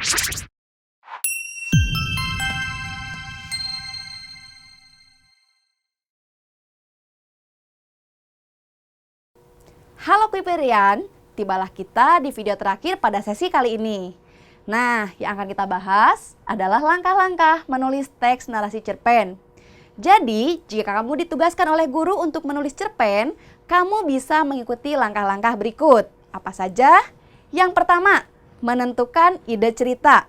Halo Kuiperian, tibalah kita di video terakhir pada sesi kali ini. Nah, yang akan kita bahas adalah langkah-langkah menulis teks narasi cerpen. Jadi, jika kamu ditugaskan oleh guru untuk menulis cerpen, kamu bisa mengikuti langkah-langkah berikut. Apa saja? Yang pertama, menentukan ide cerita.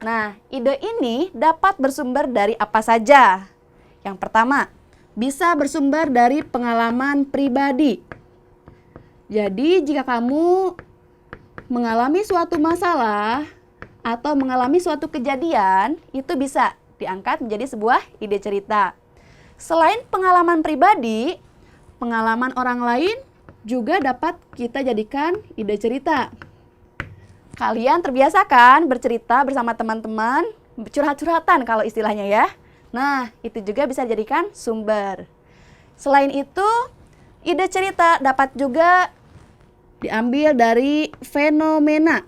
Nah, ide ini dapat bersumber dari apa saja? Yang pertama, bisa bersumber dari pengalaman pribadi. Jadi, jika kamu mengalami suatu masalah atau mengalami suatu kejadian, itu bisa diangkat menjadi sebuah ide cerita. Selain pengalaman pribadi, pengalaman orang lain juga dapat kita jadikan ide cerita. Kalian terbiasa kan bercerita bersama teman-teman, curhat-curhatan kalau istilahnya ya. Nah, itu juga bisa dijadikan sumber. Selain itu, ide cerita dapat juga diambil dari fenomena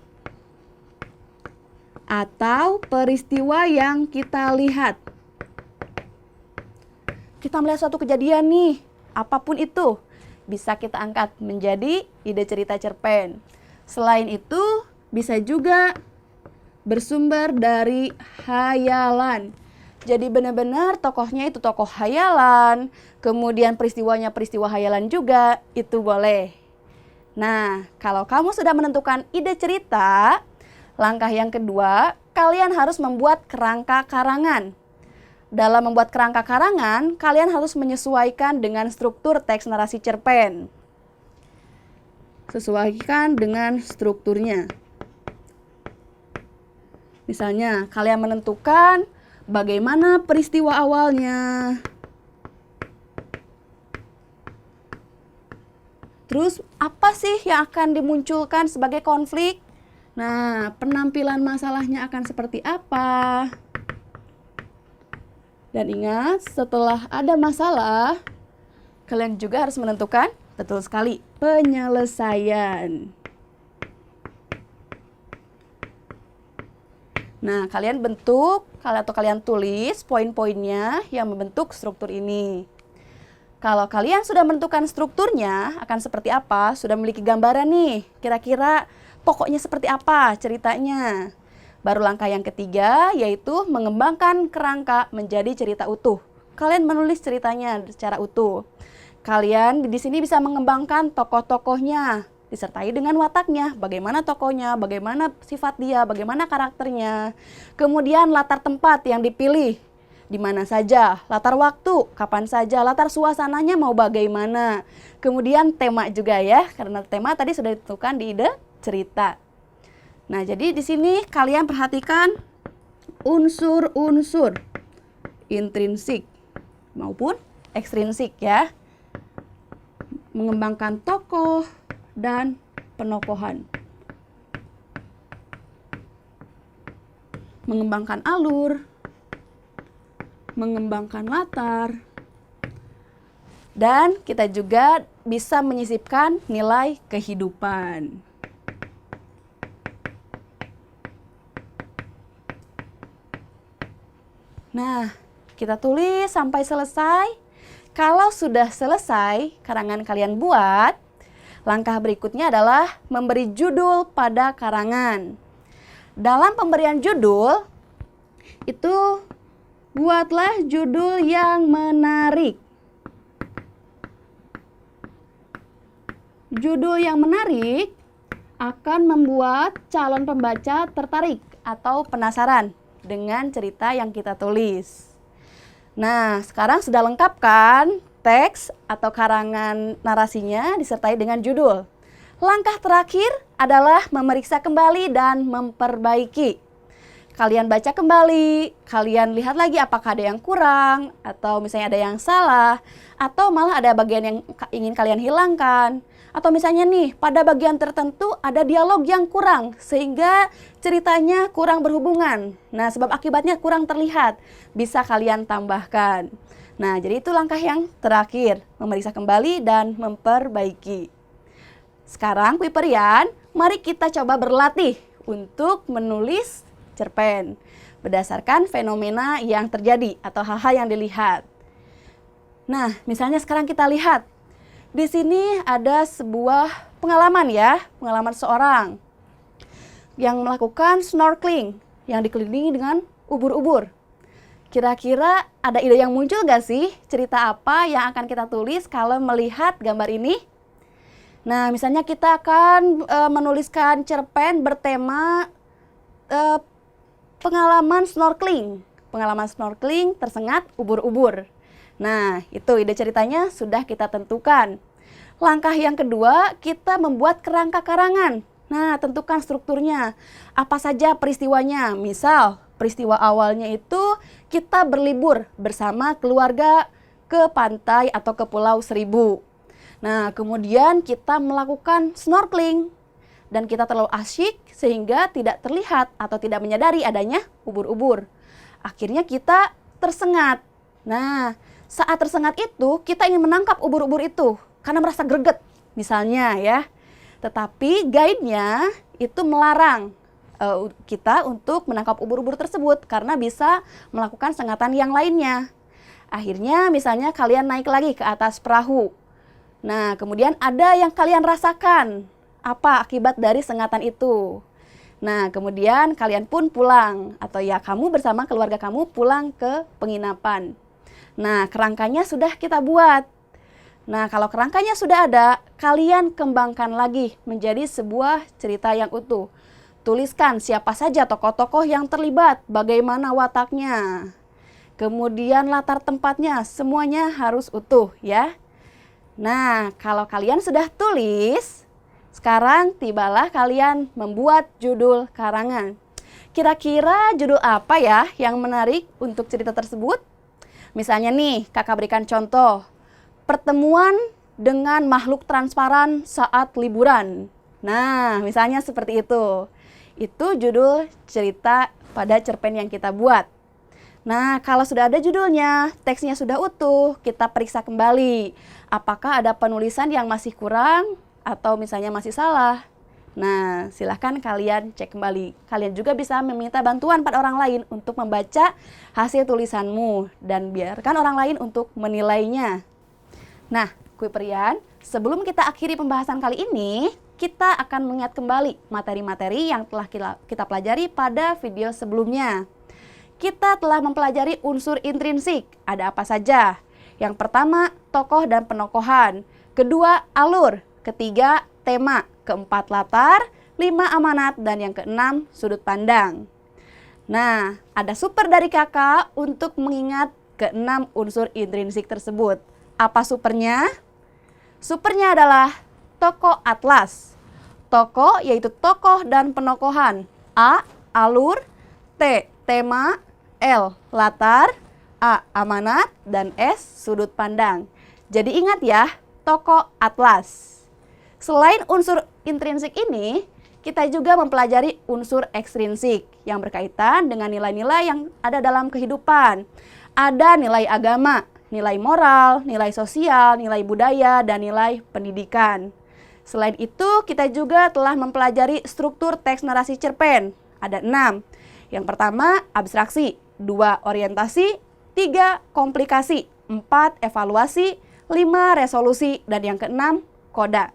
atau peristiwa yang kita lihat. Kita melihat suatu kejadian nih, apapun itu, bisa kita angkat menjadi ide cerita cerpen. Selain itu, bisa juga bersumber dari hayalan. Jadi benar-benar tokohnya itu tokoh hayalan, kemudian peristiwanya peristiwa hayalan juga, itu boleh. Nah, kalau kamu sudah menentukan ide cerita, langkah yang kedua, kalian harus membuat kerangka karangan. Dalam membuat kerangka karangan, kalian harus menyesuaikan dengan struktur teks narasi cerpen. Sesuaikan dengan strukturnya. Misalnya, kalian menentukan bagaimana peristiwa awalnya. Terus, apa sih yang akan dimunculkan sebagai konflik? Nah, penampilan masalahnya akan seperti apa? Dan ingat, setelah ada masalah, kalian juga harus menentukan, betul sekali, penyelesaian. Nah, kalian bentuk, atau kalian tulis poin-poinnya yang membentuk struktur ini. Kalau kalian sudah menentukan strukturnya akan seperti apa, sudah memiliki gambaran nih, kira-kira pokoknya seperti apa ceritanya. Baru langkah yang ketiga yaitu mengembangkan kerangka menjadi cerita utuh. Kalian menulis ceritanya secara utuh. Kalian di sini bisa mengembangkan tokoh-tokohnya, disertai dengan wataknya, bagaimana tokohnya, bagaimana sifat dia, bagaimana karakternya. Kemudian latar tempat yang dipilih. Di mana saja, latar waktu, kapan saja, latar suasananya mau bagaimana. Kemudian tema juga ya, karena tema tadi sudah ditentukan di ide cerita. Nah, jadi di sini kalian perhatikan unsur-unsur intrinsik maupun ekstrinsik ya. Mengembangkan tokoh dan penokohan. Mengembangkan alur, mengembangkan latar, dan kita juga bisa menyisipkan nilai kehidupan. Nah, kita tulis sampai selesai. Kalau sudah selesai, karangan kalian buat, langkah berikutnya adalah memberi judul pada karangan. Dalam pemberian judul, itu buatlah judul yang menarik. Judul yang menarik akan membuat calon pembaca tertarik atau penasaran dengan cerita yang kita tulis. Nah, sekarang sudah lengkap kan teks atau karangan narasinya disertai dengan judul. Langkah terakhir adalah memeriksa kembali dan memperbaiki. Kalian baca kembali, kalian lihat lagi apakah ada yang kurang, atau misalnya ada yang salah, atau malah ada bagian yang ingin kalian hilangkan. Atau misalnya nih, pada bagian tertentu ada dialog yang kurang, sehingga ceritanya kurang berhubungan. Nah, sebab akibatnya kurang terlihat, bisa kalian tambahkan. Nah, jadi itu langkah yang terakhir, memeriksa kembali dan memperbaiki. Sekarang Kuiperian, mari kita coba berlatih untuk menulis cerpen berdasarkan fenomena yang terjadi atau hal-hal yang dilihat. Nah, misalnya sekarang kita lihat di sini ada sebuah pengalaman ya, pengalaman seorang yang melakukan snorkeling yang dikelilingi dengan ubur-ubur. Kira-kira ada ide yang muncul gak sih? Cerita apa yang akan kita tulis kalau melihat gambar ini? Nah, misalnya kita akan menuliskan cerpen bertema pengalaman snorkeling. Pengalaman snorkeling tersengat ubur-ubur. Nah, itu ide ceritanya sudah kita tentukan. Langkah yang kedua, kita membuat kerangka karangan. Nah, tentukan strukturnya. Apa saja peristiwanya? Misal, peristiwa awalnya itu kita berlibur bersama keluarga ke pantai atau ke Pulau Seribu. Nah, kemudian kita melakukan snorkeling dan kita terlalu asyik sehingga tidak terlihat atau tidak menyadari adanya ubur-ubur. Akhirnya kita tersengat. Nah, saat tersengat itu kita ingin menangkap ubur-ubur itu karena merasa greget misalnya ya. Tetapi guide-nya itu melarang kita untuk menangkap ubur-ubur tersebut karena bisa melakukan sengatan yang lainnya. Akhirnya misalnya kalian naik lagi ke atas perahu. Nah, kemudian ada yang kalian rasakan apa akibat dari sengatan itu. Nah, kemudian kalian pun pulang atau ya kamu bersama keluarga kamu pulang ke penginapan. Nah, kerangkanya sudah kita buat. Nah, kalau kerangkanya sudah ada, kalian kembangkan lagi menjadi sebuah cerita yang utuh. Tuliskan siapa saja tokoh-tokoh yang terlibat, bagaimana wataknya. Kemudian latar tempatnya, semuanya harus utuh ya. Nah, kalau kalian sudah tulis, sekarang tibalah kalian membuat judul karangan. Kira-kira judul apa ya yang menarik untuk cerita tersebut? Misalnya nih, kakak berikan contoh. Pertemuan dengan makhluk transparan saat liburan. Nah, misalnya seperti itu. Itu judul cerita pada cerpen yang kita buat. Nah, kalau sudah ada judulnya, teksnya sudah utuh, kita periksa kembali. Apakah ada penulisan yang masih kurang atau misalnya masih salah? Nah, silahkan kalian cek kembali. Kalian juga bisa meminta bantuan pada orang lain untuk membaca hasil tulisanmu dan biarkan orang lain untuk menilainya. Nah, Kuiperian, sebelum kita akhiri pembahasan kali ini, kita akan mengingat kembali materi-materi yang telah kita pelajari pada video sebelumnya. Kita telah mempelajari unsur intrinsik, ada apa saja? Yang pertama, tokoh dan penokohan. Kedua, alur. Ketiga, tema. Keempat, latar. 5, amanat. Dan yang keenam, sudut pandang. Nah, ada super dari kakak untuk mengingat keenam unsur intrinsik tersebut. Apa supernya? Supernya adalah tokoh atlas. Tokoh yaitu tokoh dan penokohan. A, alur. T, tema. L, latar. A, amanat. Dan S, sudut pandang. Jadi ingat ya, tokoh atlas. Selain unsur intrinsik ini, kita juga mempelajari unsur ekstrinsik yang berkaitan dengan nilai-nilai yang ada dalam kehidupan. Ada nilai agama, nilai moral, nilai sosial, nilai budaya, dan nilai pendidikan. Selain itu, kita juga telah mempelajari struktur teks narasi cerpen. Ada 6. Yang pertama, abstraksi. 2, orientasi. 3, komplikasi. 4, evaluasi. 5, resolusi. Dan yang keenam, koda.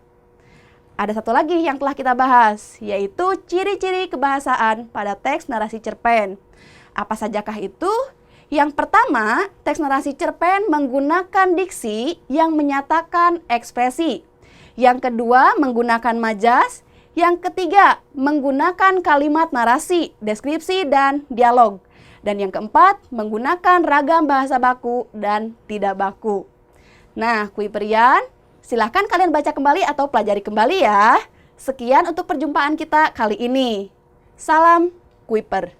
Ada satu lagi yang telah kita bahas, yaitu ciri-ciri kebahasaan pada teks narasi cerpen. Apa sajakah itu? Yang pertama, teks narasi cerpen menggunakan diksi yang menyatakan ekspresi. Yang kedua, menggunakan majas. Yang ketiga, menggunakan kalimat narasi, deskripsi, dan dialog. Dan yang keempat, menggunakan ragam bahasa baku dan tidak baku. Nah, Kuiperian, silahkan kalian baca kembali atau pelajari kembali ya. Sekian untuk perjumpaan kita kali ini. Salam Kuiper.